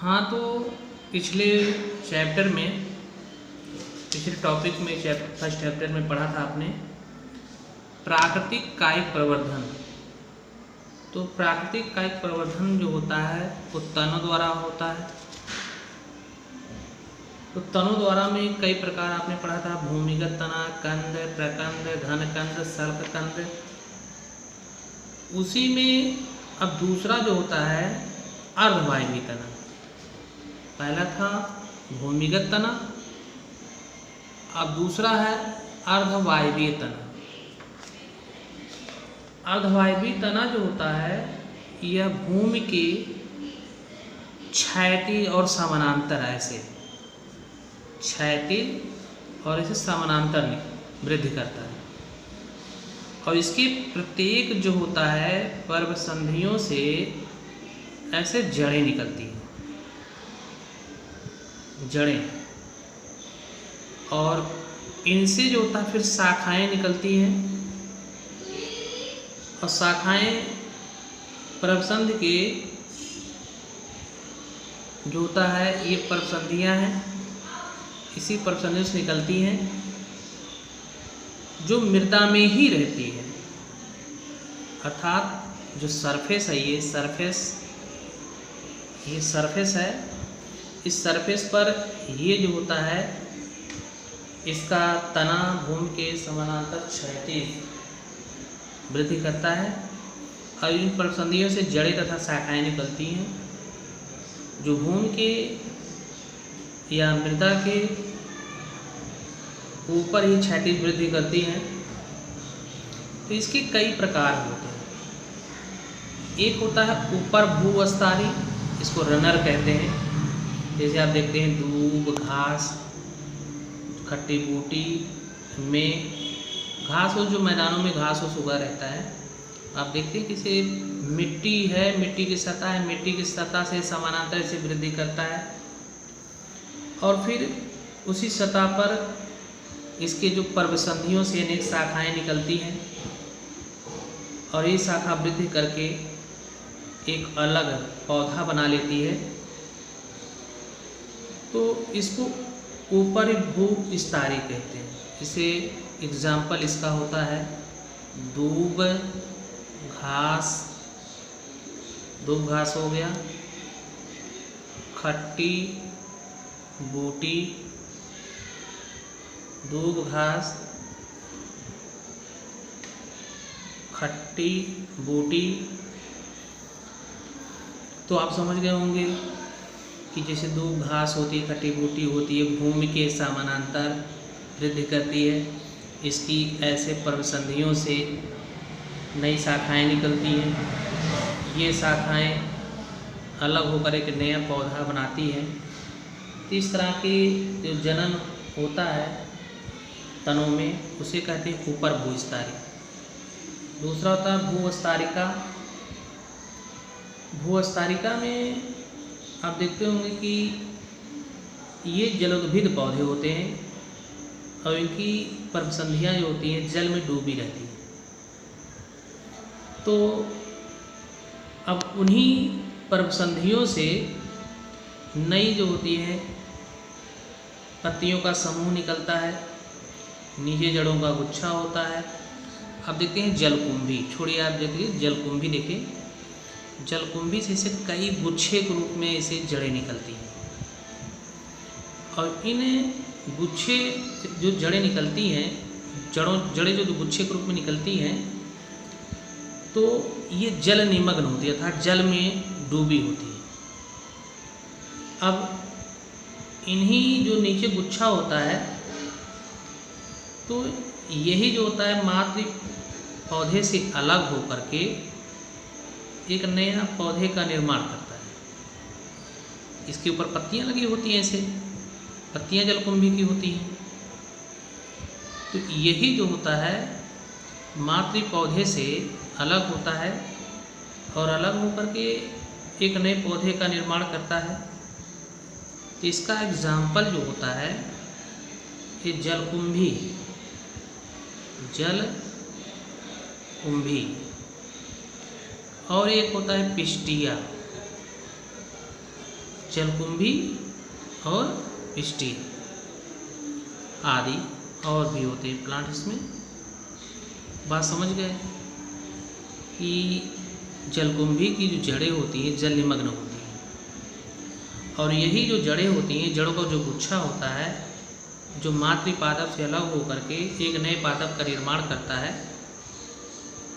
हाँ, तो पिछले चैप्टर में पिछले टॉपिक में फर्स्ट चैप्टर में पढ़ा था आपने प्राकृतिक कायिक प्रवर्धन। तो प्राकृतिक कायिक प्रवर्धन जो होता है वो तनों द्वारा होता है। तो तनों द्वारा में कई प्रकार आपने पढ़ा था, भूमिगत तना, कंद, प्रकंद, घनकंद, सल्ककंद। उसी में अब दूसरा जो होता है अर्धवायवीय तना। पहला था भूमिगत तना, अब दूसरा है अर्धवायवीय तना। अर्धवायवीय तना जो होता है यह भूमि के क्षैतिज और समानांतर ऐसे क्षैतिज और ऐसे समानांतर वृद्धि करता है। और इसके प्रत्येक जो होता है पर्व संधियों से ऐसे जड़ें निकलती हैं, जड़ें, और इनसे जो होता है फिर शाखाएं निकलती हैं। और शाखाएं पर्वसंध के जो होता है ये पर्वसंधियां हैं, इसी पर्वसंधियों से निकलती हैं जो मृदा में ही रहती है। अर्थात जो सरफेस है ये सरफेस है, इस सरफेस पर ये जो होता है इसका तना भूमि के समानांतर क्षैतिज वृद्धि करता है। और इन पर्वसंधियों से जड़ें तथा शाखाएं निकलती हैं जो भूमि के या मृदा के ऊपर ही क्षैतिज वृद्धि करती हैं। तो इसके कई प्रकार होते हैं। एक होता है ऊपर भूवस्तारी, इसको रनर कहते हैं। जैसे आप देखते हैं दूब, घास, खट्टी बूटी में घास हो, जो मैदानों में घास हो उगा रहता है। आप देखते हैं कि मिट्टी है, मिट्टी की सतह है, मिट्टी की सतह से समानांतर से वृद्धि करता है और फिर उसी सतह पर इसके जो पर्वसंधियों से अनेक शाखाएं निकलती हैं और ये शाखा वृद्धि करके एक अलग पौधा बना लेती है। तो इसको ऊपरी भूविस्तारी कहते हैं। इसे एग्जाम्पल इसका होता है दूब घास हो गया, खट्टी बूटी, दूब घास, खट्टी बूटी। तो आप समझ गए होंगे कि जैसे दूब घास होती है, खट्टी बूटी होती है, भूमि के समानांतर वृद्धि करती है। इसकी ऐसे पर्वसंधियों से नई शाखाएं निकलती हैं। ये शाखाएं अलग होकर एक नया पौधा बनाती हैं। तो इस तरह की जो जनन होता है तनों में उसे कहते हैं ऊपर भूविस्तारी। दूसरा होता है भूविस्तारिका। भूविस्तारिका में आप देखते होंगे कि ये जलोद्भिद पौधे होते हैं और इनकी पर्वसंधियाँ जो होती हैं जल में डूबी रहती हैं। तो अब उन्हीं पर्वसंधियों से नई जो होती है पत्तियों का समूह निकलता है, नीचे जड़ों का गुच्छा होता है। अब देखते हैं जलकुंभी, छोड़िए आप देखिए जलकुंभी, देखिए जलकुंभी से इसे कई गुच्छे के रूप में इसे जड़ें निकलती हैं। और इन गुच्छे जो जड़ें निकलती हैं, जड़ें जो गुच्छे के रूप में निकलती हैं, तो ये जल निमग्न होती है, अर्थात जल में डूबी होती है। अब इन्हीं जो नीचे गुच्छा होता है, तो यही जो होता है मात्र पौधे से अलग होकर के एक नया पौधे का निर्माण करता है। इसके ऊपर पत्तियां लगी होती हैं, ऐसे पत्तियां जलकुंभी की होती हैं। तो यही जो होता है मातृ पौधे से अलग होता है और अलग होकर के एक नए पौधे का निर्माण करता है। तो इसका एग्जाम्पल जो होता है ये जलकुंभी और एक होता है पिस्टिया, जलकुंभी और स्टील आदि और भी होते हैं प्लांट इसमें। बात समझ गए कि जलकुंभी की जो जड़ें होती हैं जल निमग्न होती हैं, और यही जो जड़ें होती हैं, जड़ों का जो गुच्छा होता है, जो मातृ पादप से अलग होकर के एक नए पादप का निर्माण करता है,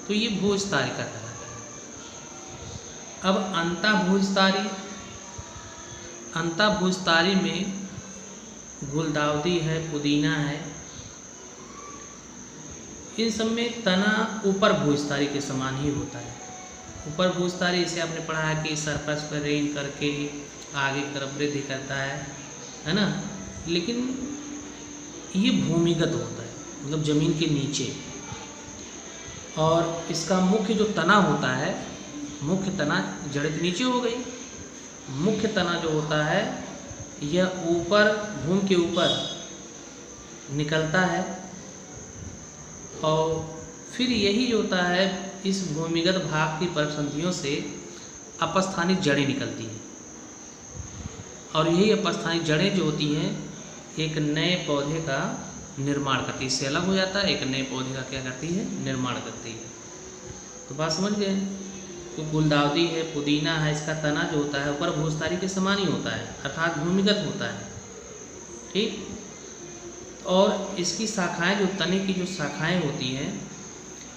तो ये भूस्तरी कहलाता है। अब अंतःभूस्तरी, अंतःभूस्तरी में गुलदाउदी है, पुदीना है, इन सब में तना ऊपर भूस्तरी के समान ही होता है। ऊपर भूस्तरी इसे आपने पढ़ा है कि सरफेस पर रेन करके आगे की तरफ वृद्धि करता है ना, लेकिन ये भूमिगत होता है, मतलब जमीन के नीचे। और इसका मुख्य जो तना होता है, मुख्य तना, जड़ के नीचे हो गई, मुख्य तना जो होता है यह ऊपर भूमि के ऊपर निकलता है, और फिर यही होता है इस भूमिगत भाग की परिसंधियों से अपस्थानिक जड़ें निकलती हैं, और यही अपस्थानिक जड़ें जो होती हैं एक नए पौधे का निर्माण करती है, इससे अलग हो जाता है, एक नए पौधे का क्या करती है, निर्माण करती है। तो बात समझ गए। तो गुलदाउदी है, पुदीना है, इसका तना जो होता है ऊपर भूस्तरी के समान ही होता है, अर्थात भूमिगत होता है, ठीक। और इसकी शाखाएं, जो तने की जो शाखाएं होती हैं,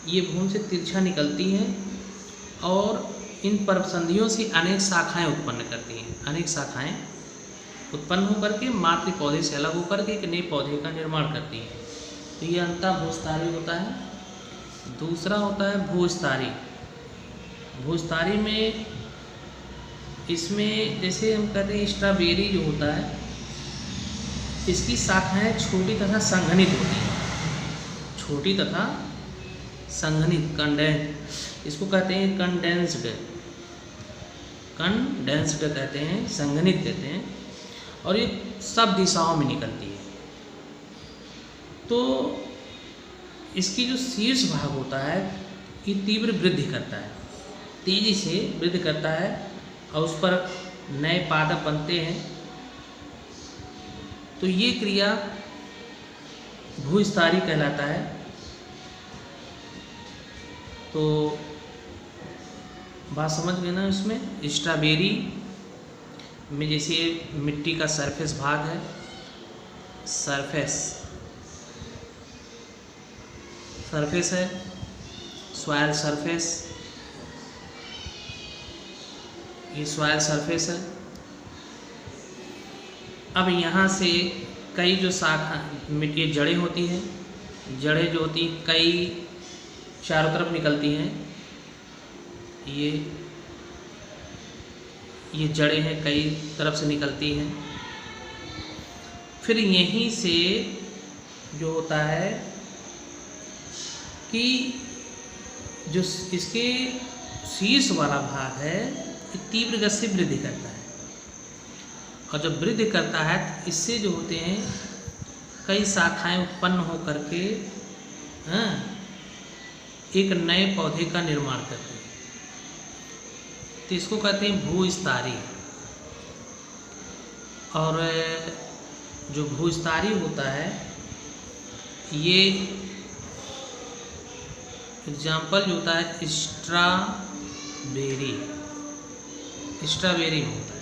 ये भूमि से तिरछा निकलती हैं और इन परसंधियों से अनेक शाखाएं उत्पन्न करती हैं, अनेक शाखाएं उत्पन्न होकर के मातृ पौधे से अलग होकर के एक नए पौधे का निर्माण करती हैं। तो ये अंतःभूस्तरी होता है। दूसरा होता है भूस्तरी। भूस्तरी में इसमें जैसे हम कहते हैं स्ट्रॉबेरी जो होता है, इसकी शाखाएं छोटी तथा संघनित होती हैं, छोटी तथा संघनित, कंडेंस, इसको कहते हैं कंडेंस्ड, कंडेंस्ड कहते हैं, संघनित कहते हैं, और ये सब दिशाओं में निकलती है। तो इसकी जो शीर्ष भाग होता है ये तीव्र वृद्धि करता है, तेजी से वृद्धि करता है, और उस पर नए पादप बनते हैं। तो ये क्रिया भूस्तरी कहलाता है। तो बात समझ गए ना। इसमें स्ट्रॉबेरी में जैसे मिट्टी का सरफेस भाग है, सरफेस है, सॉइल सरफेस, ये सॉइल सरफेस है। अब यहाँ से कई जो शाखा मिट्टी जड़ें होती हैं, जड़ें जो होती कई चारों तरफ निकलती हैं, ये जड़ें हैं कई तरफ से निकलती हैं। फिर यहीं से जो होता है कि जो इसके शीर्ष वाला भाग है ये तीव्र गति से वृद्धि करता है, और जब वृद्धि करता है तो इससे जो होते हैं कई शाखाएं उत्पन्न हो करके एक नए पौधे का निर्माण करते हैं। तो इसको कहते हैं भूस्तरी। और जो भूस्तरी होता है ये एग्जाम्पल जो होता है स्ट्रॉबेरी, स्ट्रॉबेरी होता है।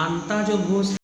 अंता जो भू